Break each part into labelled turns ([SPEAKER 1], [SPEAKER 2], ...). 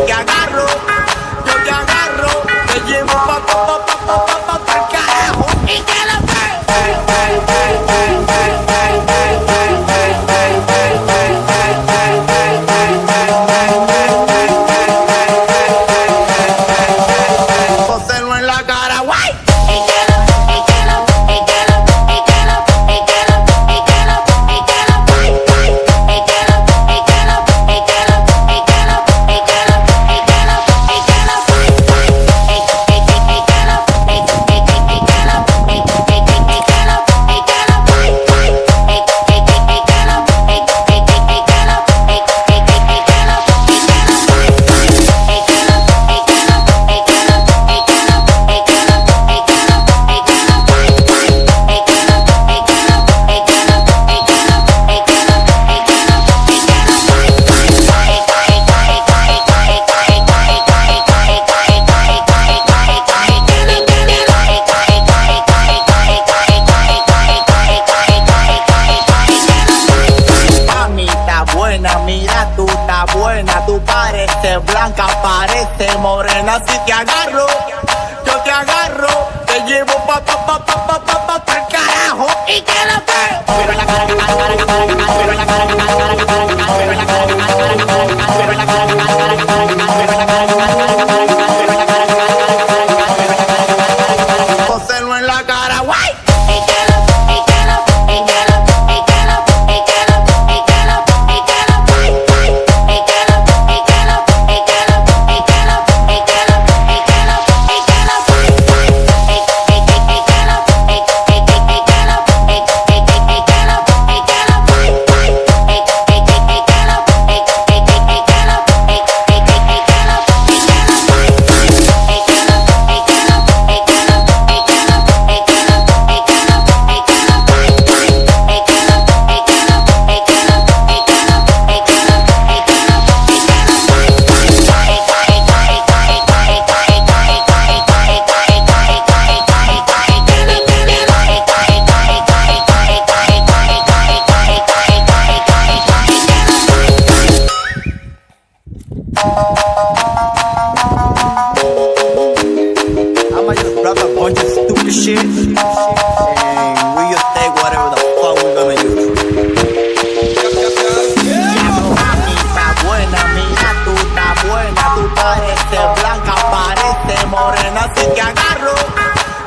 [SPEAKER 1] te agarro, yo te agarro, te llevo pa'l carajo y te lo Póselo en la cara, guay. Mira, tú estás buena, tú pareces blanca, pareces morena. Si te agarro, yo te agarro, te llevo pa'l carajo y te lo pego. Pero en la cara, pero en la cara, pero en la cara, pero en la cara, pero en la cara, pero en la cara, póselo en la cara, guay. I'ma just rap a bunch of stupid shit and we just take whatever the fuck we're gonna use. Está buena, mira, tú estás buena, tú pareces blanca, pareces morena. Si te agarro,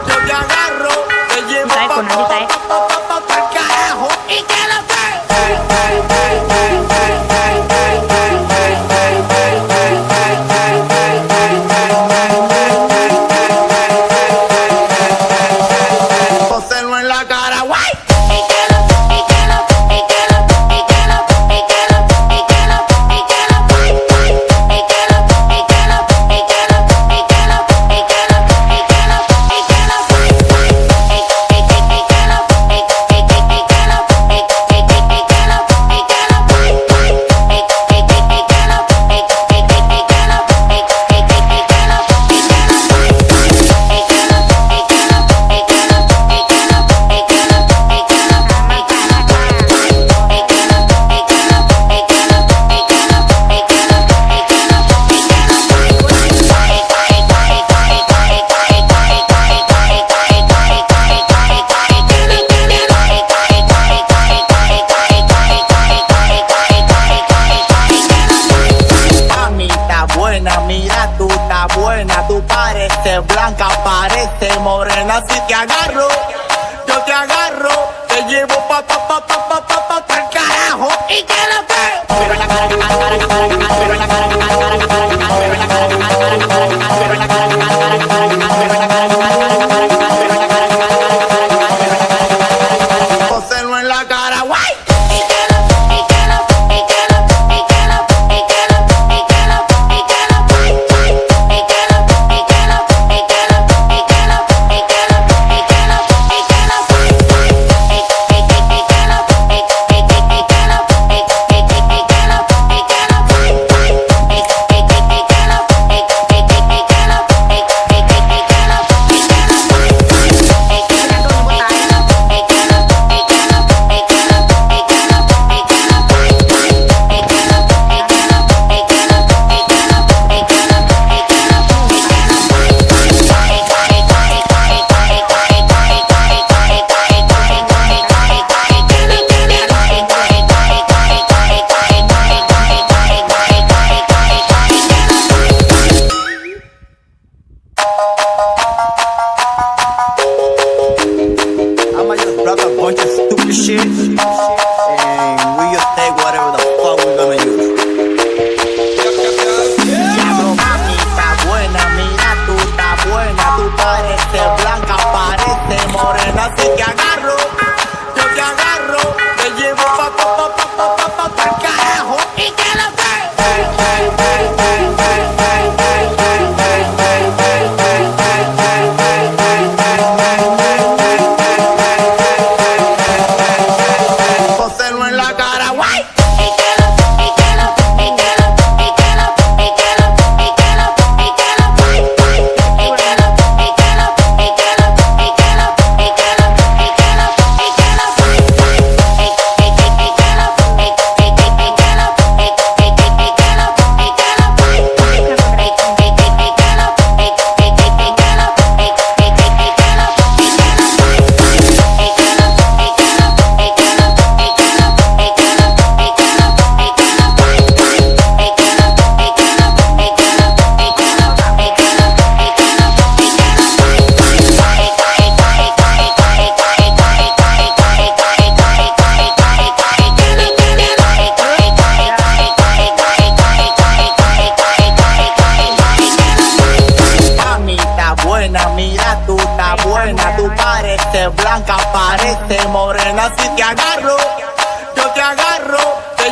[SPEAKER 1] yo te agarro, te llevo pa'l carajo y te lo póselo en la cara, guay. Mira, tú estás buena, tú pareces blanca, pareces morena. Si te agarro, yo te agarro, te llevo pa'l carajo y te lo pego. Pero en la cara, pero en la cara, pero en la cara, pero en la cara, pero en la cara, pero en la cara, póselo en la cara, guay.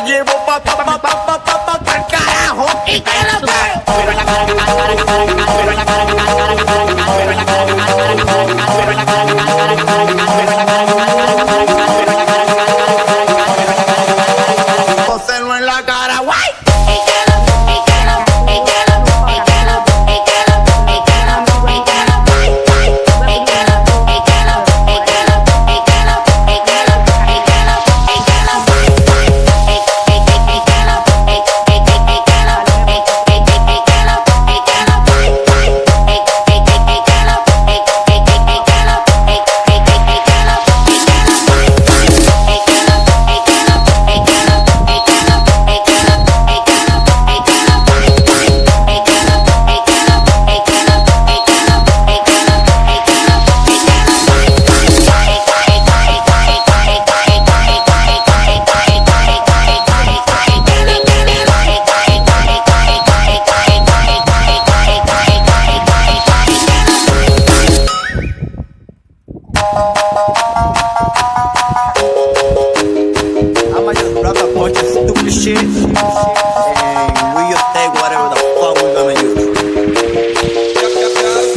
[SPEAKER 1] llevo pa'l carajo. Y que lo Póselo en la cara, guay. I'ma just drop a bunch of stupid shit and we just take whatever the fuck we're gonna use.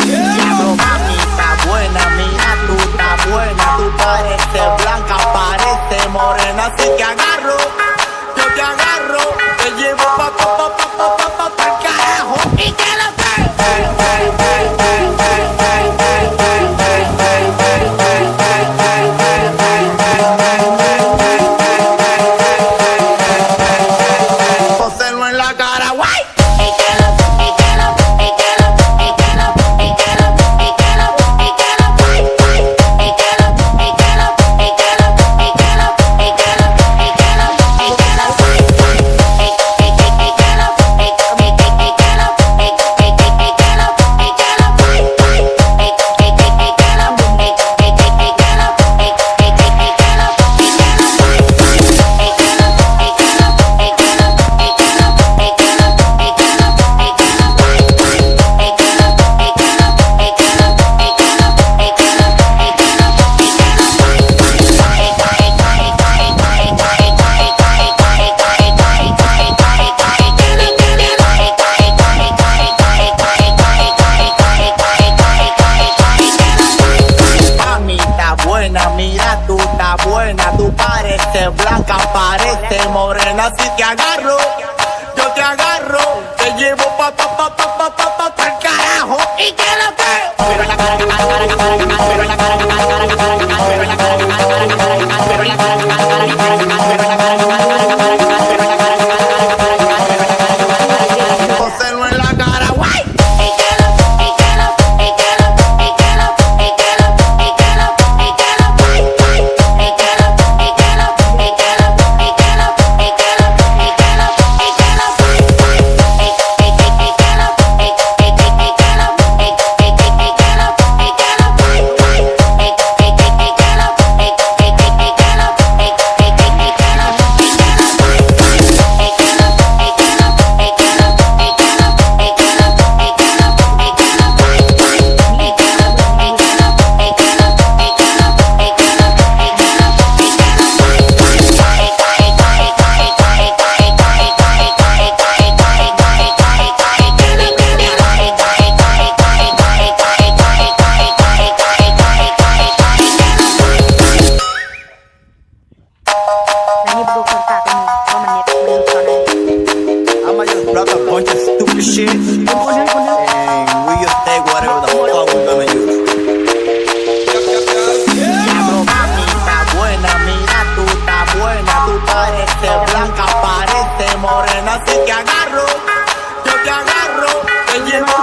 [SPEAKER 1] Diablo, mami, está buena, mira tú, está buena. Tú pareces blanca, pareces morena. Si te agarro, yo te agarro. Te llevo pa'l carajo. Y que lo Póselo en la cara, guay. Mira tú, está buena, tú pareces blanca, pareces morena. Si te agarro, yo te agarro, te llevo pa'l carajo. Y que lo Póselo en la cara, guay. I'ma just drop a bunch of stupid shit and we just take whatever the fuck we're gonna use. Diablo, mami, está buena, mira tú, está buena. Tú pareces blanca, pareces morena. Si te agarro, yo te agarro. Te llevo